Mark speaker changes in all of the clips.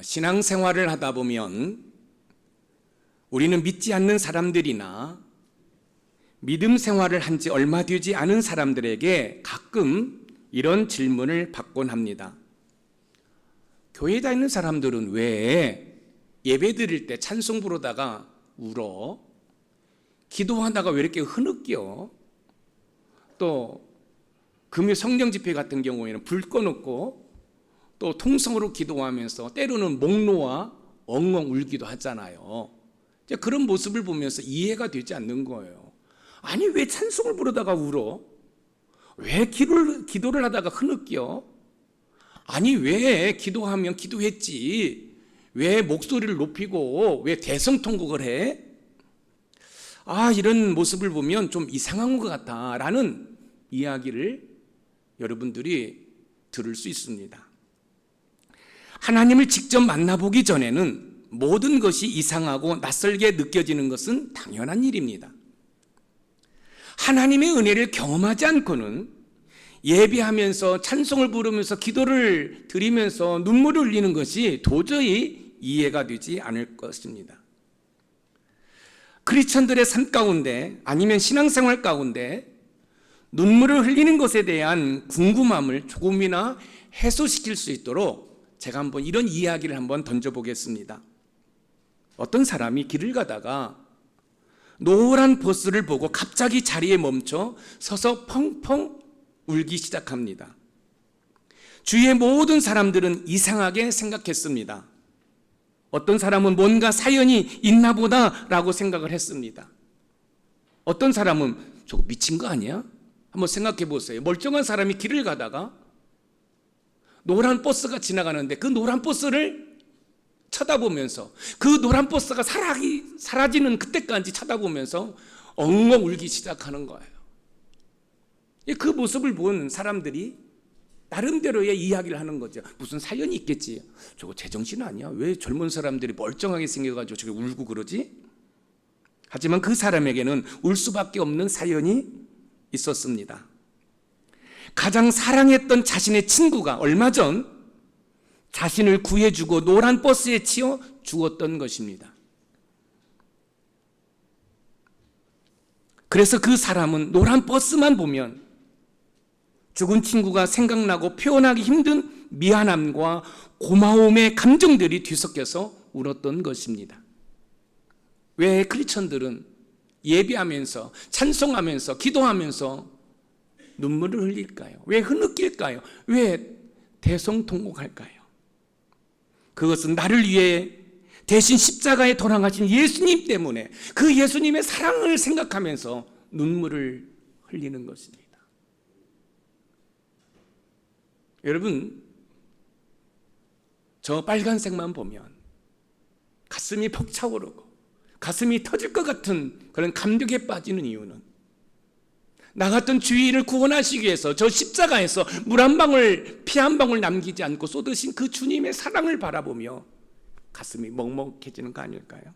Speaker 1: 신앙생활을 하다 보면 우리는 믿지 않는 사람들이나 믿음 생활을 한 지 얼마 되지 않은 사람들에게 가끔 이런 질문을 받곤 합니다. 교회에 다니는 사람들은 왜 예배 드릴 때 찬송 부르다가 울어? 기도하다가 왜 이렇게 흐느껴? 또 금요 성령 집회 같은 경우에는 불 꺼놓고 또 통성으로 기도하면서 때로는 목 놓아 엉엉 울기도 하잖아요. 그런 모습을 보면서 이해가 되지 않는 거예요. 아니, 왜 찬송을 부르다가 울어? 왜 기도를 하다가 흐느껴? 아니, 왜 기도하면 기도했지? 왜 목소리를 높이고 왜 대성통곡을 해? 이런 모습을 보면 좀 이상한 것 같다라는 이야기를 여러분들이 들을 수 있습니다. 하나님을 직접 만나보기 전에는 모든 것이 이상하고 낯설게 느껴지는 것은 당연한 일입니다. 하나님의 은혜를 경험하지 않고는 예배하면서 찬송을 부르면서 기도를 드리면서 눈물을 흘리는 것이 도저히 이해가 되지 않을 것입니다. 크리스천들의 삶 가운데 아니면 신앙생활 가운데 눈물을 흘리는 것에 대한 궁금함을 조금이나 해소시킬 수 있도록 제가 한번 이런 이야기를 한번 던져보겠습니다. 어떤 사람이 길을 가다가 노란 버스를 보고 갑자기 자리에 멈춰 서서 펑펑 울기 시작합니다. 주위의 모든 사람들은 이상하게 생각했습니다. 어떤 사람은 뭔가 사연이 있나 보다라고 생각을 했습니다. 어떤 사람은 저거 미친 거 아니야? 한번 생각해 보세요. 멀쩡한 사람이 길을 가다가 노란 버스가 지나가는데 그 노란 버스를 쳐다보면서 그 노란 버스가 사라지는 그때까지 쳐다보면서 엉엉 울기 시작하는 거예요. 그 모습을 본 사람들이 나름대로의 이야기를 하는 거죠. 무슨 사연이 있겠지. 저거 제정신 아니야? 왜 젊은 사람들이 멀쩡하게 생겨가지고 저게 울고 그러지? 하지만 그 사람에게는 울 수밖에 없는 사연이 있었습니다. 가장 사랑했던 자신의 친구가 얼마 전 자신을 구해주고 노란 버스에 치여 죽었던 것입니다. 그래서 그 사람은 노란 버스만 보면 죽은 친구가 생각나고 표현하기 힘든 미안함과 고마움의 감정들이 뒤섞여서 울었던 것입니다. 왜 크리스천들은 예배하면서 찬송하면서 기도하면서 눈물을 흘릴까요? 왜 흐느낄까요? 왜 대성통곡할까요? 그것은 나를 위해 대신 십자가에 돌아가신 예수님 때문에 그 예수님의 사랑을 생각하면서 눈물을 흘리는 것입니다. 여러분, 저 빨간색만 보면 가슴이 벅차오르고 가슴이 터질 것 같은 그런 감격에 빠지는 이유는 나 같은 주인을 구원하시기 위해서 저 십자가에서 물 한 방울, 피 한 방울 남기지 않고 쏟으신 그 주님의 사랑을 바라보며 가슴이 먹먹해지는 거 아닐까요?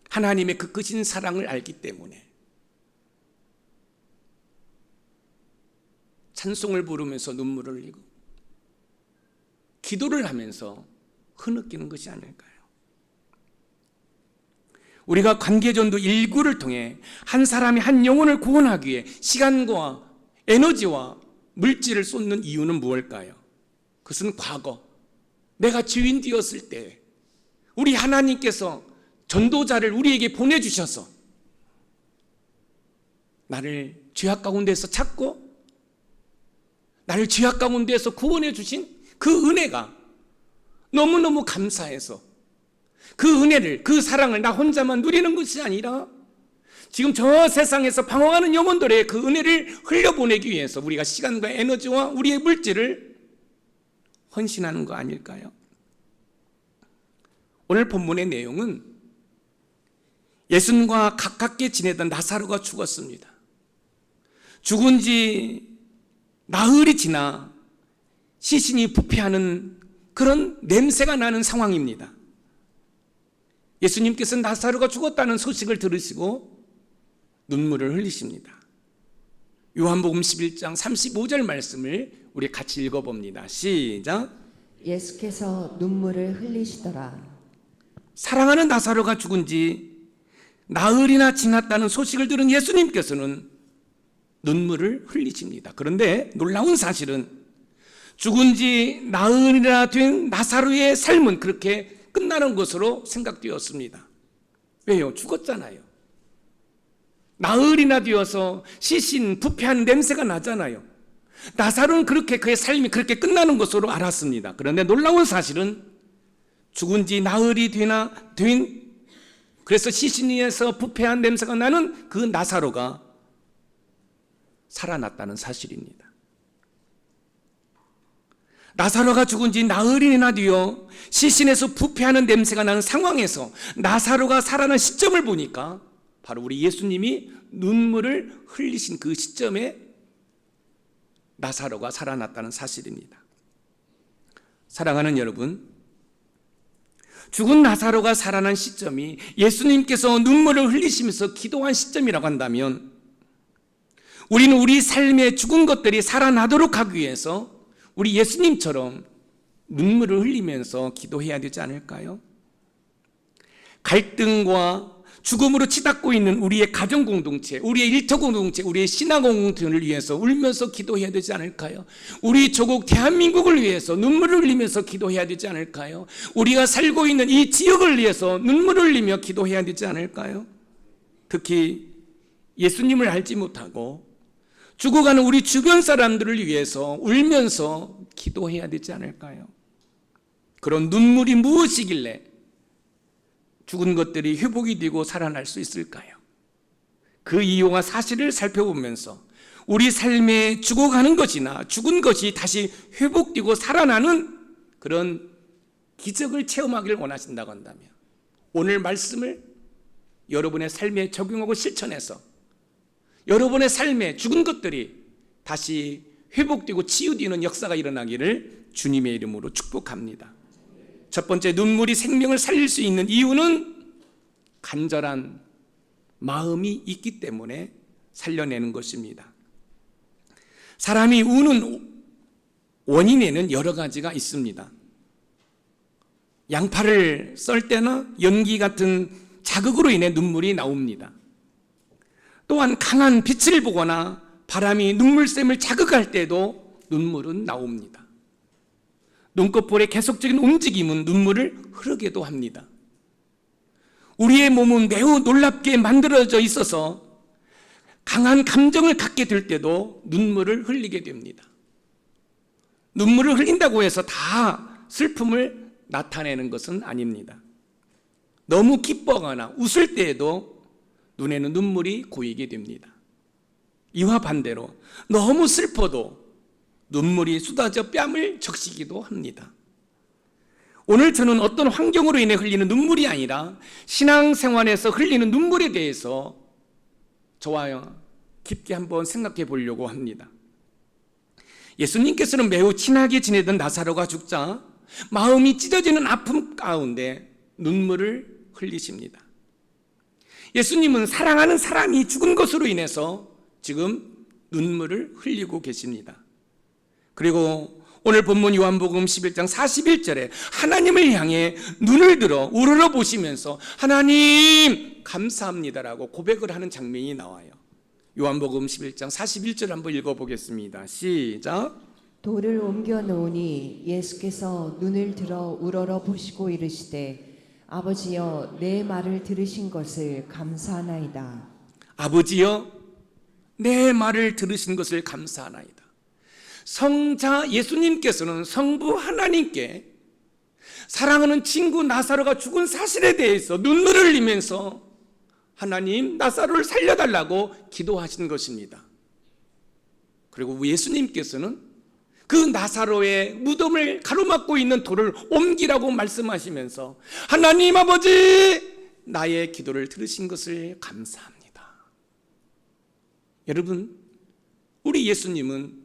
Speaker 1: 하나님의 그 크신 사랑을 알기 때문에 찬송을 부르면서 눈물을 흘리고 기도를 하면서 흐느끼는 것이 아닐까요? 우리가 관계전도 1구를 통해 한 사람이 한 영혼을 구원하기 위해 시간과 에너지와 물질을 쏟는 이유는 무엇일까요? 그것은 과거 내가 죄인 되었을 때 우리 하나님께서 전도자를 우리에게 보내주셔서 나를 죄악 가운데서 찾고 나를 죄악 가운데서 구원해 주신 그 은혜가 너무너무 감사해서 그 은혜를, 그 사랑을 나 혼자만 누리는 것이 아니라 지금 저 세상에서 방황하는 영혼들의 그 은혜를 흘려보내기 위해서 우리가 시간과 에너지와 우리의 물질을 헌신하는 거 아닐까요? 오늘 본문의 내용은 예수님과 가깝게 지내던 나사로가 죽었습니다. 죽은 지 나흘이 지나 시신이 부패하는 그런 냄새가 나는 상황입니다. 예수님께서 나사로가 죽었다는 소식을 들으시고 눈물을 흘리십니다. 요한복음 11장 35절 말씀을 우리 같이 읽어봅니다. 시작.
Speaker 2: 예수께서 눈물을 흘리시더라.
Speaker 1: 사랑하는 나사로가 죽은 지 나흘이나 지났다는 소식을 들은 예수님께서는 눈물을 흘리십니다. 그런데 놀라운 사실은 죽은 지 나흘이나 된 나사로의 삶은 그렇게 끝나는 것으로 생각되었습니다. 왜요? 죽었잖아요. 나흘이나 되어서 시신, 부패한 냄새가 나잖아요. 나사로는 그렇게 그의 삶이 그렇게 끝나는 것으로 알았습니다. 그런데 놀라운 사실은 죽은 지 나흘이 된 그래서 시신에서 부패한 냄새가 나는 그 나사로가 살아났다는 사실입니다. 나사로가 죽은 지 나흘이나 되어 시신에서 부패하는 냄새가 나는 상황에서 나사로가 살아난 시점을 보니까 바로 우리 예수님이 눈물을 흘리신 그 시점에 나사로가 살아났다는 사실입니다. 사랑하는 여러분, 죽은 나사로가 살아난 시점이 예수님께서 눈물을 흘리시면서 기도한 시점이라고 한다면 우리는 우리 삶의 죽은 것들이 살아나도록 하기 위해서 우리 예수님처럼 눈물을 흘리면서 기도해야 되지 않을까요? 갈등과 죽음으로 치닫고 있는 우리의 가정 공동체, 우리의 일터 공동체, 우리의 신앙 공동체를 위해서 울면서 기도해야 되지 않을까요? 우리 조국 대한민국을 위해서 눈물을 흘리면서 기도해야 되지 않을까요? 우리가 살고 있는 이 지역을 위해서 눈물을 흘리며 기도해야 되지 않을까요? 특히 예수님을 알지 못하고 죽어가는 우리 주변 사람들을 위해서 울면서 기도해야 되지 않을까요? 그런 눈물이 무엇이길래 죽은 것들이 회복이 되고 살아날 수 있을까요? 그 이유와 사실을 살펴보면서 우리 삶에 죽어가는 것이나 죽은 것이 다시 회복되고 살아나는 그런 기적을 체험하기를 원하신다고 한다면 오늘 말씀을 여러분의 삶에 적용하고 실천해서 여러분의 삶에 죽은 것들이 다시 회복되고 치유되는 역사가 일어나기를 주님의 이름으로 축복합니다. 첫 번째, 눈물이 생명을 살릴 수 있는 이유는 간절한 마음이 있기 때문에 살려내는 것입니다. 사람이 우는 원인에는 여러 가지가 있습니다. 양파를 썰 때나 연기 같은 자극으로 인해 눈물이 나옵니다. 또한 강한 빛을 보거나 바람이 눈물샘을 자극할 때도 눈물은 나옵니다. 눈꺼풀의 계속적인 움직임은 눈물을 흐르게도 합니다. 우리의 몸은 매우 놀랍게 만들어져 있어서 강한 감정을 갖게 될 때도 눈물을 흘리게 됩니다. 눈물을 흘린다고 해서 다 슬픔을 나타내는 것은 아닙니다. 너무 기뻐하거나 웃을 때에도 눈에는 눈물이 고이게 됩니다. 이와 반대로 너무 슬퍼도 눈물이 쏟아져 뺨을 적시기도 합니다. 오늘 저는 어떤 환경으로 인해 흘리는 눈물이 아니라 신앙생활에서 흘리는 눈물에 대해서 저와 깊게 한번 생각해 보려고 합니다. 예수님께서는 매우 친하게 지내던 나사로가 죽자 마음이 찢어지는 아픔 가운데 눈물을 흘리십니다. 예수님은 사랑하는 사람이 죽은 것으로 인해서 지금 눈물을 흘리고 계십니다. 그리고 오늘 본문 요한복음 11장 41절에 하나님을 향해 눈을 들어 우러러 보시면서 하나님 감사합니다라고 고백을 하는 장면이 나와요. 요한복음 11장 41절 한번 읽어보겠습니다. 시작.
Speaker 2: 돌을 옮겨 놓으니 예수께서 눈을 들어 우러러 보시고 이르시되 아버지여 내 말을 들으신 것을 감사하나이다.
Speaker 1: 아버지여 내 말을 들으신 것을 감사하나이다. 성자 예수님께서는 성부 하나님께 사랑하는 친구 나사로가 죽은 사실에 대해서 눈물을 흘리면서 하나님 나사로를 살려달라고 기도하신 것입니다. 그리고 예수님께서는 그 나사로의 무덤을 가로막고 있는 돌을 옮기라고 말씀하시면서 하나님 아버지 나의 기도를 들으신 것을 감사합니다. 여러분, 우리 예수님은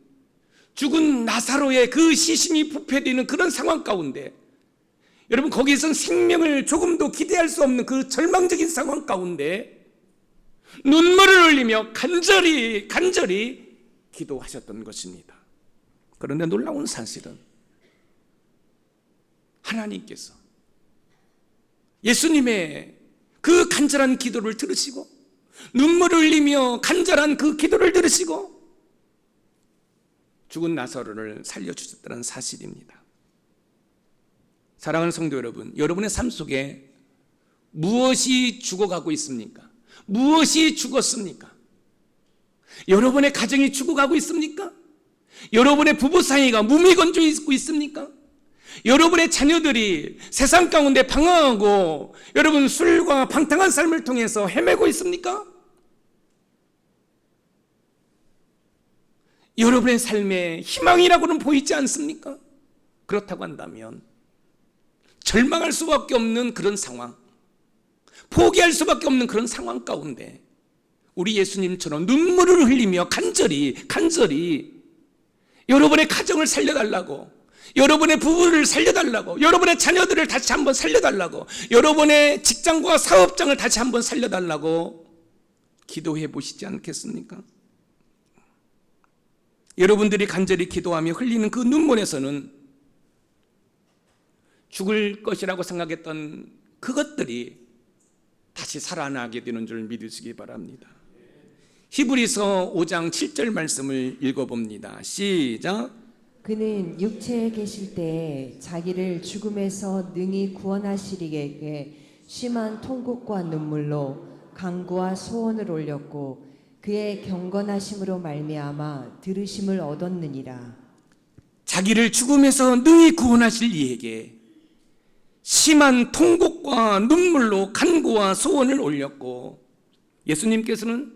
Speaker 1: 죽은 나사로의 그 시신이 부패되는 그런 상황 가운데 여러분 거기에선 생명을 조금도 기대할 수 없는 그 절망적인 상황 가운데 눈물을 흘리며 간절히 기도하셨던 것입니다. 그런데 놀라운 사실은 하나님께서 예수님의 그 간절한 기도를 들으시고 눈물을 흘리며 간절한 그 기도를 들으시고 죽은 나사로를 살려주셨다는 사실입니다. 사랑하는 성도 여러분, 여러분의 삶 속에 무엇이 죽어가고 있습니까? 무엇이 죽었습니까? 여러분의 가정이 죽어가고 있습니까? 여러분의 부부 사이가 무미건조해지고 있습니까? 여러분의 자녀들이 세상 가운데 방황하고 여러분 술과 방탕한 삶을 통해서 헤매고 있습니까? 여러분의 삶에 희망이라고는 보이지 않습니까? 그렇다고 한다면 절망할 수밖에 없는 그런 상황, 포기할 수밖에 없는 그런 상황 가운데 우리 예수님처럼 눈물을 흘리며 간절히 여러분의 가정을 살려달라고, 여러분의 부부를 살려달라고, 여러분의 자녀들을 다시 한번 살려달라고, 여러분의 직장과 사업장을 다시 한번 살려달라고 기도해 보시지 않겠습니까? 여러분들이 간절히 기도하며 흘리는 그 눈물에서는 죽을 것이라고 생각했던 그것들이 다시 살아나게 되는 줄 믿으시기 바랍니다. 히브리서 5장 7절 말씀을 읽어봅니다. 시작.
Speaker 2: 그는 육체에 계실 때에 자기를 죽음에서 능히 구원하시리에게 심한 통곡과 눈물로 간구와 소원을 올렸고 그의 경건하심으로 말미암아 들으심을 얻었느니라. 자기를
Speaker 1: 죽음에서 능히 구원하실 이에게 심한 통곡과 눈물로 간구와 소원을 올렸고, 예수님께서는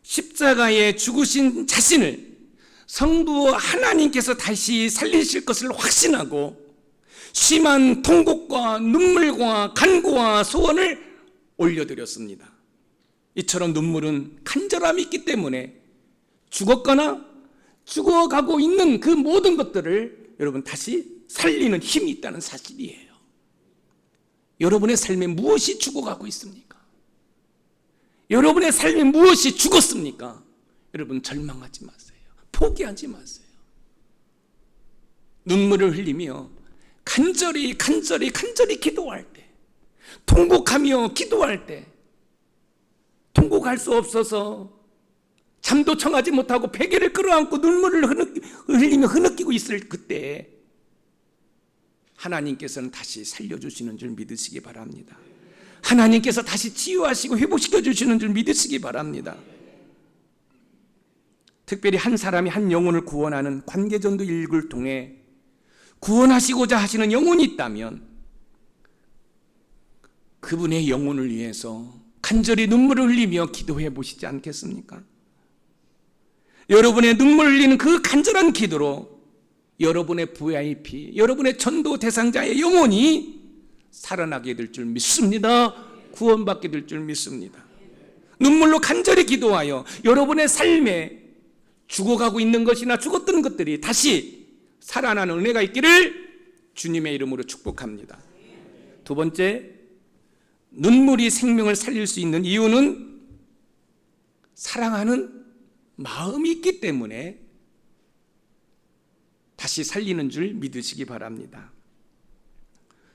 Speaker 1: 십자가에 죽으신 자신을 성부 하나님께서 다시 살리실 것을 확신하고 심한 통곡과 눈물과 간구와 소원을 올려드렸습니다. 이처럼 눈물은 간절함이 있기 때문에 죽었거나 죽어가고 있는 그 모든 것들을 여러분 다시 살리는 힘이 있다는 사실이에요. 여러분의 삶에 무엇이 죽어가고 있습니까? 여러분의 삶에 무엇이 죽었습니까? 여러분 절망하지 마세요. 포기하지 마세요. 눈물을 흘리며 간절히 기도할 때, 통곡하며 기도할 때, 통곡할 수 없어서 잠도 청하지 못하고 베개를 끌어안고 눈물을 흘리며 흐느끼고 있을 그때 하나님께서는 다시 살려주시는 줄 믿으시기 바랍니다. 하나님께서 다시 치유하시고 회복시켜 주시는 줄 믿으시기 바랍니다. 특별히 한 사람이 한 영혼을 구원하는 관계전도 일을 통해 구원하시고자 하시는 영혼이 있다면 그분의 영혼을 위해서 간절히 눈물을 흘리며 기도해 보시지 않겠습니까? 여러분의 눈물 흘리는 그 간절한 기도로 여러분의 VIP, 여러분의 전도 대상자의 영혼이 살아나게 될 줄 믿습니다. 구원받게 될 줄 믿습니다. 눈물로 간절히 기도하여 여러분의 삶에 죽어가고 있는 것이나 죽었던 것들이 다시 살아나는 은혜가 있기를 주님의 이름으로 축복합니다. 두 번째, 눈물이 생명을 살릴 수 있는 이유는 사랑하는 마음이 있기 때문에 다시 살리는 줄 믿으시기 바랍니다.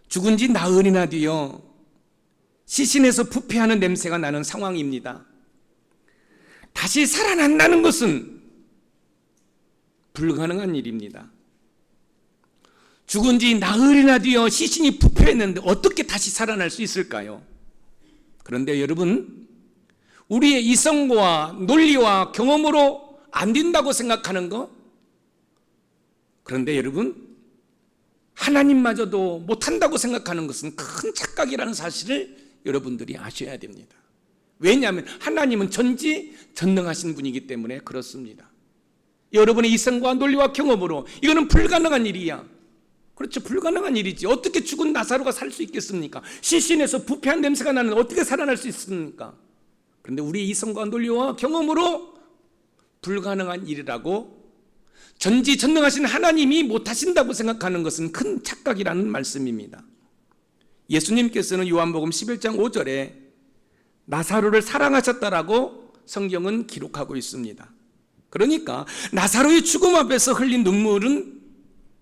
Speaker 1: 죽은 지 나흘이나 뒤어 시신에서 부패하는 냄새가 나는 상황입니다. 다시 살아난다는 것은 불가능한 일입니다. 죽은 지 나흘이나 뒤어 시신이 부패했는데 어떻게 다시 살아날 수 있을까요? 그런데 여러분, 우리의 이성과 논리와 경험으로 안 된다고 생각하는 거, 그런데 여러분, 하나님마저도 못한다고 생각하는 것은 큰 착각이라는 사실을 여러분들이 아셔야 됩니다. 왜냐하면 하나님은 전지전능하신 분이기 때문에 그렇습니다. 여러분의 이성과 논리와 경험으로 이거는 불가능한 일이야. 그렇죠, 불가능한 일이지. 어떻게 죽은 나사로가 살 수 있겠습니까? 시신에서 부패한 냄새가 나는데 어떻게 살아날 수 있습니까? 그런데 우리의 이성과 논리와 경험으로 불가능한 일이라고 전지전능하신 하나님이 못하신다고 생각하는 것은 큰 착각이라는 말씀입니다. 예수님께서는 요한복음 11장 5절에 나사로를 사랑하셨다라고 성경은 기록하고 있습니다. 그러니까 나사로의 죽음 앞에서 흘린 눈물은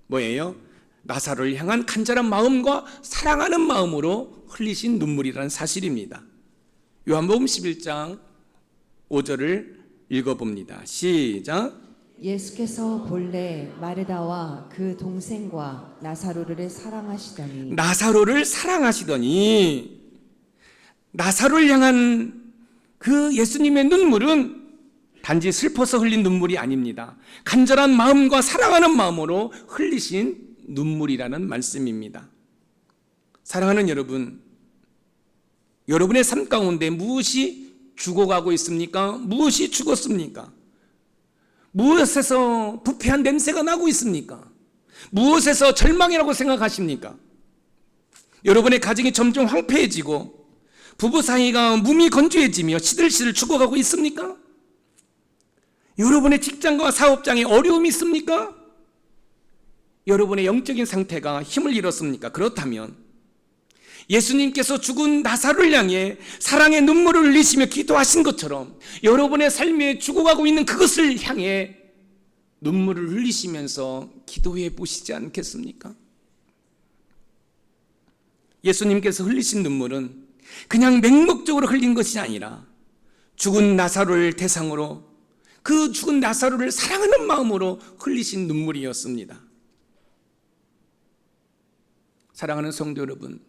Speaker 1: 뭐예요? 나사로를 향한 간절한 마음과 사랑하는 마음으로 흘리신 눈물이라는 사실입니다. 요한복음 11장 5절을 읽어봅니다. 시작.
Speaker 2: 예수께서 본래 마르다와 그 동생과 나사로를 사랑하시더니 나사로를 향한 그 예수님의 눈물은 단지 슬퍼서 흘린 눈물이 아닙니다. 간절한 마음과 사랑하는 마음으로 흘리신 눈물이라는 말씀입니다. 사랑하는 여러분, 여러분의 삶 가운데 무엇이 죽어가고 있습니까? 무엇이 죽었습니까? 무엇에서 부패한 냄새가 나고 있습니까? 무엇에서 절망이라고 생각하십니까? 여러분의 가정이 점점 황폐해지고 부부 사이가 무미건조해지며 시들시들 죽어가고 있습니까? 여러분의 직장과 사업장에 어려움이 있습니까? 여러분의 영적인 상태가 힘을 잃었습니까? 그렇다면 예수님께서 죽은 나사로를 향해 사랑의 눈물을 흘리시며 기도하신 것처럼 여러분의 삶에 죽어가고 있는 그것을 향해 눈물을 흘리시면서 기도해 보시지 않겠습니까? 예수님께서 흘리신 눈물은 그냥 맹목적으로 흘린 것이 아니라 죽은 나사로를 대상으로 그 죽은 나사로를 사랑하는 마음으로 흘리신 눈물이었습니다. 사랑하는 성도 여러분,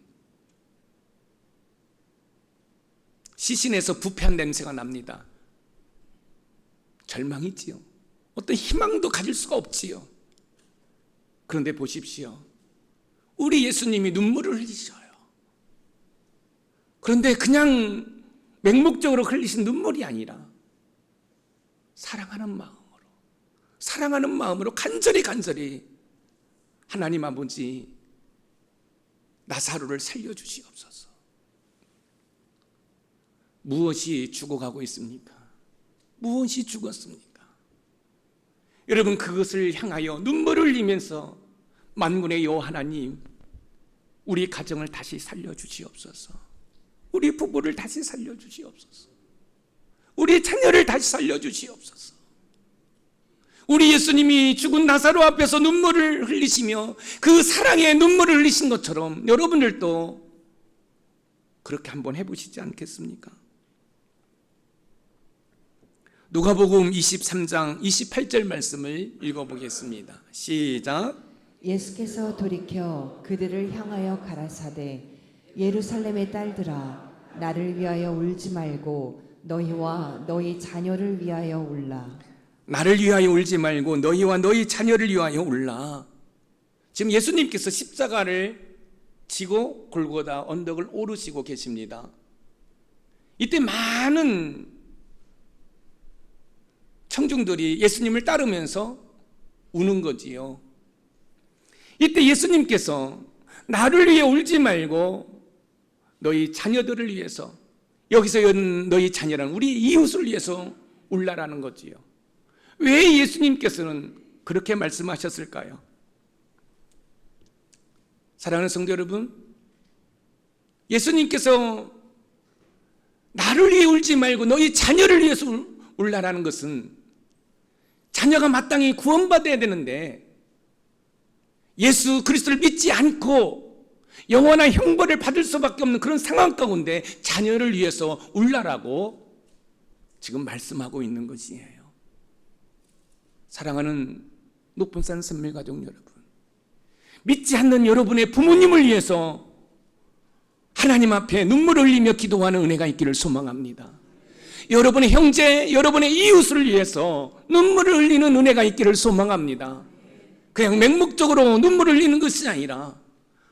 Speaker 2: 시신에서 부패한 냄새가 납니다. 절망이지요. 어떤 희망도 가질 수가 없지요. 그런데 보십시오. 우리 예수님이 눈물을 흘리셔요. 그런데 그냥 맹목적으로 흘리신 눈물이 아니라 사랑하는 마음으로 간절히 하나님 아버지 나사로를 살려주시옵소서. 무엇이 죽어가고 있습니까? 무엇이 죽었습니까? 여러분, 그것을 향하여 눈물을 흘리면서 만군의 여호와 하나님, 우리 가정을 다시 살려주시옵소서. 우리 부부를 다시 살려주시옵소서. 우리 자녀를 다시 살려주시옵소서. 우리 예수님이 죽은 나사로 앞에서 눈물을 흘리시며 그 사랑의 눈물을 흘리신 것처럼 여러분들도 그렇게 한번 해보시지 않겠습니까? 누가복음 23장 28절 말씀을 읽어보겠습니다. 시작. 예수께서 돌이켜 그들을 향하여 가라사대 예루살렘의 딸들아 나를 위하여 울지 말고 너희와 너희 자녀를 위하여 울라.
Speaker 1: 나를 위하여 울지 말고 너희와 너희 자녀를 위하여 울라. 지금 예수님께서 십자가를 지고 골고다 언덕을 오르시고 계십니다. 이때 많은 청중들이 예수님을 따르면서 우는 거지요. 이때 예수님께서 나를 위해 울지 말고 너희 자녀들을 위해서, 여기서 너희 자녀란 우리 이웃을 위해서 울라라는 거지요. 왜 예수님께서는 그렇게 말씀하셨을까요? 사랑하는 성도 여러분, 예수님께서 나를 위해 울지 말고 너희 자녀를 위해서 울라라는 것은 자녀가 마땅히 구원받아야 되는데 예수 그리스도를 믿지 않고 영원한 형벌을 받을 수밖에 없는 그런 상황 가운데 자녀를 위해서 울라라고 지금 말씀하고 있는 것이에요. 사랑하는 높은산 선밀가족 여러분, 믿지 않는 여러분의 부모님을 위해서 하나님 앞에 눈물을 흘리며 기도하는 은혜가 있기를 소망합니다. 여러분의 형제, 여러분의 이웃을 위해서 눈물을 흘리는 은혜가 있기를 소망합니다. 그냥 맹목적으로 눈물을 흘리는 것이 아니라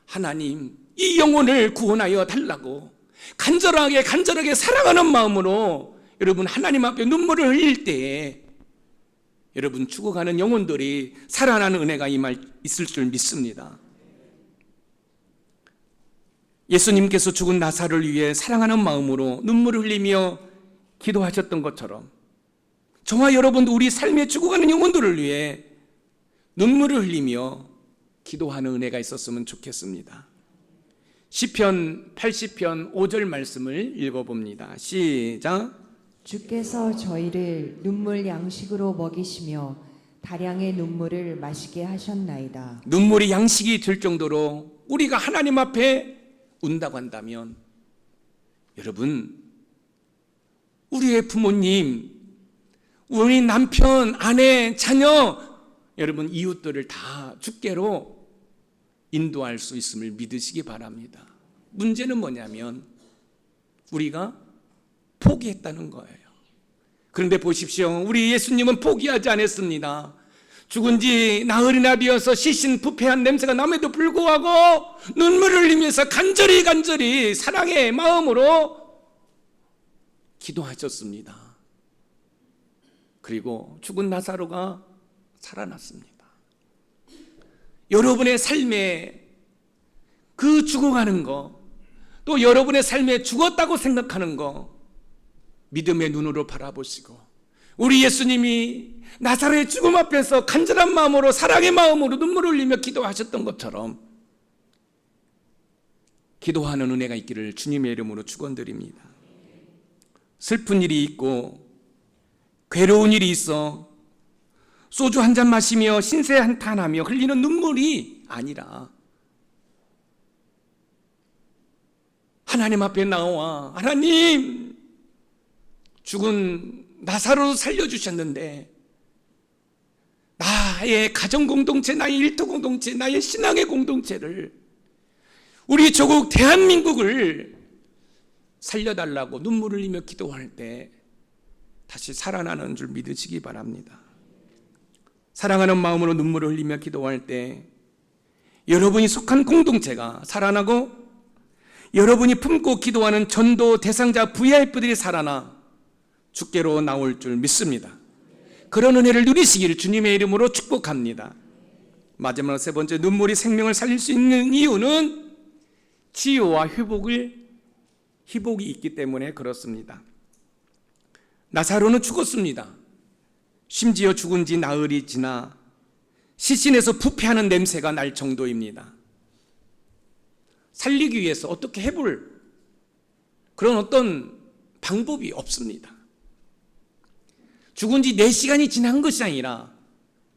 Speaker 1: 하나님, 이 영혼을 구원하여 달라고 간절하게 사랑하는 마음으로 여러분 하나님 앞에 눈물을 흘릴 때에 여러분 죽어가는 영혼들이 살아나는 은혜가 있을 줄 믿습니다. 예수님께서 죽은 나사로를 위해 사랑하는 마음으로 눈물을 흘리며 기도하셨던 것처럼 저와 여러분도 우리 삶에 죽어가는 영혼들을 위해 눈물을 흘리며 기도하는 은혜가 있었으면 좋겠습니다. 시편 80편 5절 말씀을 읽어봅니다. 시작.
Speaker 3: 주께서 저희를 눈물 양식으로 먹이시며 다량의 눈물을 마시게 하셨나이다.
Speaker 2: 눈물이 양식이 될 정도로 우리가 하나님 앞에 운다고 한다면, 여러분, 우리의 부모님, 우리 남편, 아내, 자녀, 여러분 이웃들을 다 주께로 인도할 수 있음을 믿으시기 바랍니다. 문제는 뭐냐면 우리가 포기했다는 거예요. 그런데 보십시오, 우리 예수님은 포기하지 않았습니다. 죽은 지 나흘이나 되어서 시신 부패한 냄새가 남에도 불구하고 눈물을 흘리면서 간절히 사랑의 마음으로 기도하셨습니다. 그리고 죽은 나사로가 살아났습니다. 여러분의 삶에 그 죽어가는 거, 또 여러분의 삶에 죽었다고 생각하는 거 믿음의 눈으로 바라보시고, 우리 예수님이 나사로의 죽음 앞에서 간절한 마음으로 사랑의 마음으로 눈물을 흘리며 기도하셨던 것처럼 기도하는 은혜가 있기를 주님의 이름으로 축원드립니다. 슬픈 일이 있고 괴로운 일이 있어 소주 한 잔 마시며 신세 한탄하며 흘리는 눈물이 아니라 하나님 앞에 나와, 하나님, 죽은 나사로를 살려주셨는데 나의 가정 공동체, 나의 일터 공동체, 나의 신앙의 공동체를, 우리 조국 대한민국을 살려달라고 눈물을 흘리며 기도할 때 다시 살아나는 줄 믿으시기 바랍니다. 사랑하는 마음으로 눈물을 흘리며 기도할 때 여러분이 속한 공동체가 살아나고, 여러분이 품고 기도하는 전도 대상자 VIP들이 살아나 주께로 나올 줄 믿습니다. 그런 은혜를 누리시기를 주님의 이름으로 축복합니다. 마지막으로 세 번째, 눈물이 생명을 살릴 수 있는 이유는 치유와 회복이 있기 때문에 그렇습니다. 나사로는 죽었습니다. 심지어 죽은 지 나흘이 지나 시신에서 부패하는 냄새가 날 정도입니다. 살리기 위해서 어떻게 해볼 그런 어떤 방법이 없습니다. 죽은 지 4시간이 지난 것이 아니라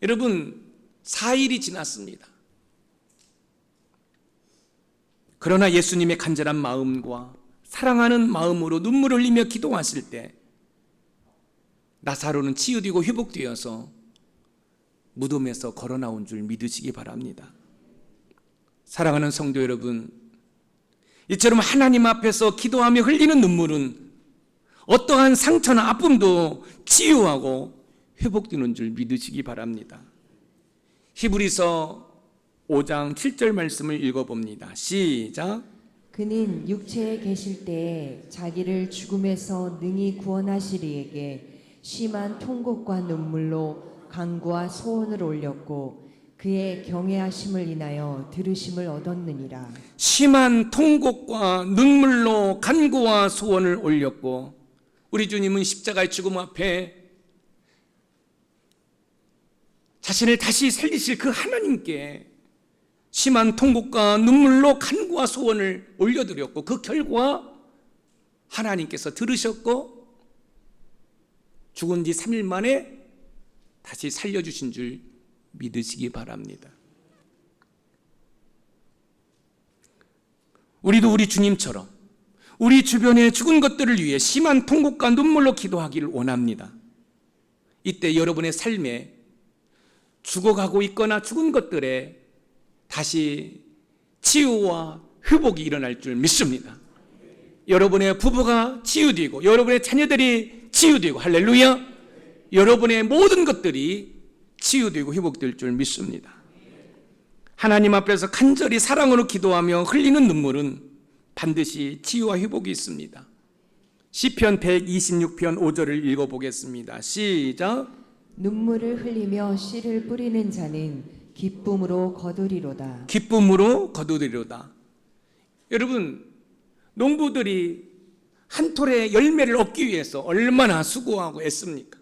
Speaker 2: 여러분 4일이 지났습니다. 그러나 예수님의 간절한 마음과 사랑하는 마음으로 눈물을 흘리며 기도하실 때 나사로는 치유되고 회복되어서 무덤에서 걸어 나온 줄 믿으시기 바랍니다. 사랑하는 성도 여러분, 이처럼 하나님 앞에서 기도하며 흘리는 눈물은 어떠한 상처나 아픔도 치유하고 회복되는 줄 믿으시기 바랍니다. 히브리서 5장 7절 말씀을 읽어봅니다. 시작.
Speaker 3: 그는 육체에 계실 때에 자기를 죽음에서 능히 구원하시리에게 심한 통곡과 눈물로 간구와 소원을 올렸고 그의 경외하심을 인하여 들으심을 얻었느니라.
Speaker 2: 심한 통곡과 눈물로 간구와 소원을 올렸고, 우리 주님은 십자가의 죽음 앞에 자신을 다시 살리실 그 하나님께 심한 통곡과 눈물로 간구와 소원을 올려드렸고, 그 결과 하나님께서 들으셨고 죽은 지 3일 만에 다시 살려주신 줄 믿으시기 바랍니다. 우리도 우리 주님처럼 우리 주변의 죽은 것들을 위해 심한 통곡과 눈물로 기도하기를 원합니다. 이때 여러분의 삶에 죽어가고 있거나 죽은 것들에 다시 치유와 회복이 일어날 줄 믿습니다. 여러분의 부부가 치유되고 여러분의 자녀들이 치유되고, 할렐루야, 여러분의 모든 것들이 치유되고 회복될 줄 믿습니다. 하나님 앞에서 간절히 사랑으로 기도하며 흘리는 눈물은 반드시 치유와 회복이 있습니다. 시편 126편 5절을 읽어보겠습니다. 시작.
Speaker 3: 눈물을 흘리며 씨를 뿌리는 자는 기쁨으로 거두리로다.
Speaker 2: 기쁨으로 거두리로다. 여러분, 농부들이 한 톨의 열매를 얻기 위해서 얼마나 수고하고 애씁니까?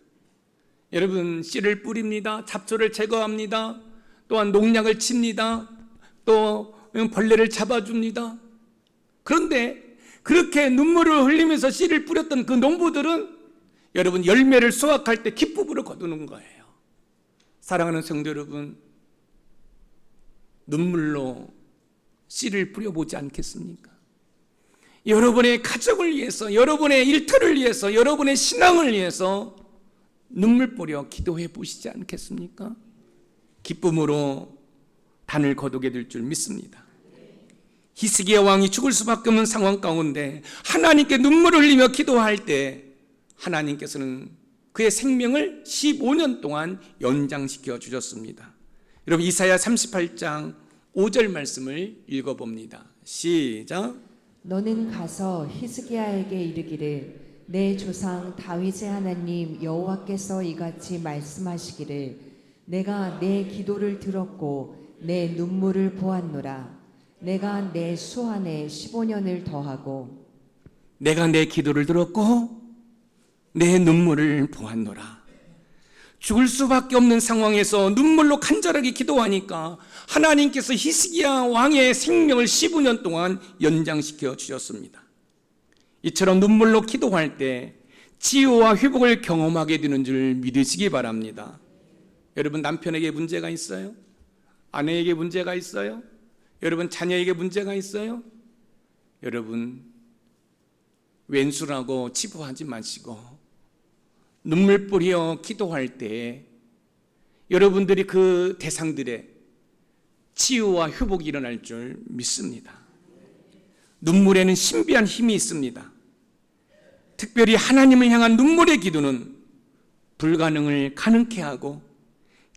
Speaker 2: 여러분, 씨를 뿌립니다. 잡초를 제거합니다. 또한 농약을 칩니다. 또 벌레를 잡아줍니다. 그런데 그렇게 눈물을 흘리면서 씨를 뿌렸던 그 농부들은
Speaker 1: 여러분 열매를 수확할 때 기쁨으로 거두는 거예요. 사랑하는 성도 여러분, 눈물로 씨를 뿌려보지 않겠습니까? 여러분의 가족을 위해서, 여러분의 일터를 위해서, 여러분의 신앙을 위해서 눈물 뿌려 기도해 보시지 않겠습니까? 기쁨으로 단을 거두게 될 줄 믿습니다. 히스기야 왕이 죽을 수밖에 없는 상황 가운데 하나님께 눈물을 흘리며 기도할 때 하나님께서는 그의 생명을 15년 동안 연장시켜 주셨습니다. 여러분 이사야 38장 5절 말씀을 읽어봅니다. 시작.
Speaker 3: 너는 가서 히스기야에게 이르기를 내 조상 다윗의 하나님 여호와께서 이같이 말씀하시기를 내가 내 기도를 들었고 내 눈물을 보았노라. 내가 내 수한에 15년을 더하고
Speaker 1: 내가 내 기도를 들었고 내 눈물을 보았노라. 죽을 수밖에 없는 상황에서 눈물로 간절하게 기도하니까 하나님께서 히스기야 왕의 생명을 15년 동안 연장시켜 주셨습니다. 이처럼 눈물로 기도할 때 치유와 회복을 경험하게 되는 줄 믿으시기 바랍니다. 여러분 남편에게 문제가 있어요? 아내에게 문제가 있어요? 여러분 자녀에게 문제가 있어요? 여러분 왼수라고 치부하지 마시고 눈물 뿌려 기도할 때 여러분들이 그 대상들의 치유와 회복이 일어날 줄 믿습니다. 눈물에는 신비한 힘이 있습니다. 특별히 하나님을 향한 눈물의 기도는 불가능을 가능케 하고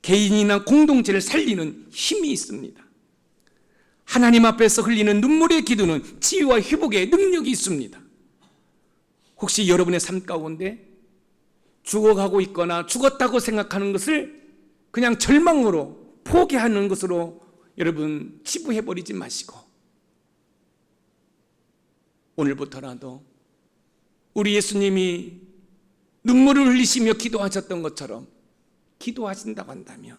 Speaker 1: 개인이나 공동체를 살리는 힘이 있습니다. 하나님 앞에서 흘리는 눈물의 기도는 치유와 회복의 능력이 있습니다. 혹시 여러분의 삶 가운데 죽어가고 있거나 죽었다고 생각하는 것을 그냥 절망으로 포기하는 것으로 여러분 치부해버리지 마시고 오늘부터라도 우리 예수님이 눈물을 흘리시며 기도하셨던 것처럼 기도하신다고 한다면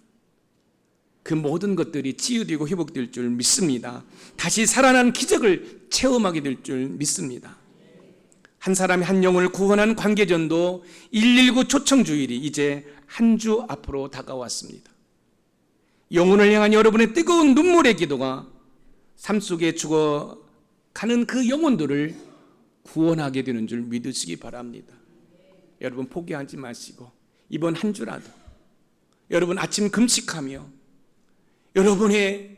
Speaker 1: 그 모든 것들이 치유되고 회복될 줄 믿습니다. 다시 살아난 기적을 체험하게 될 줄 믿습니다. 한 사람이 한 영혼을 구원한 관계전도 119 초청주일이 이제 한 주 앞으로 다가왔습니다. 영혼을 향한 여러분의 뜨거운 눈물의 기도가 삶 속에 죽어가는 그 영혼들을 구원하게 되는 줄 믿으시기 바랍니다. 여러분 포기하지 마시고 이번 한 주라도 여러분 아침 금식하며 여러분의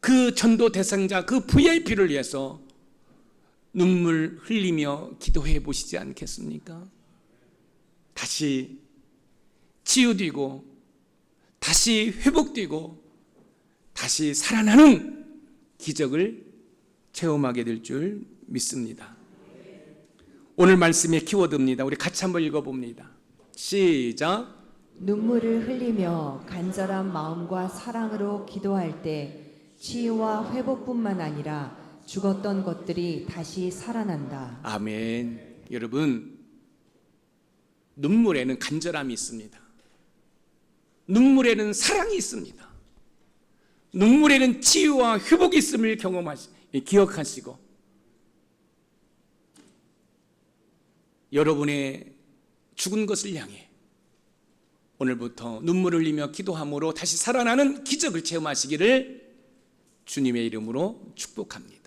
Speaker 1: 그 전도 대상자 그 VIP를 위해서 눈물 흘리며 기도해 보시지 않겠습니까? 다시 치유되고 다시 회복되고 다시 살아나는 기적을 체험하게 될 줄 믿습니다. 오늘 말씀의 키워드입니다. 우리 같이 한번 읽어봅니다. 시작.
Speaker 3: 눈물을 흘리며 간절한 마음과 사랑으로 기도할 때 치유와 회복뿐만 아니라 죽었던 것들이 다시 살아난다.
Speaker 1: 아멘. 여러분 눈물에는 간절함이 있습니다. 눈물에는 사랑이 있습니다. 눈물에는 치유와 회복이 있음을 기억하시고 여러분의 죽은 것을 향해 오늘부터 눈물을 흘리며 기도함으로 다시 살아나는 기적을 체험하시기를 주님의 이름으로 축복합니다.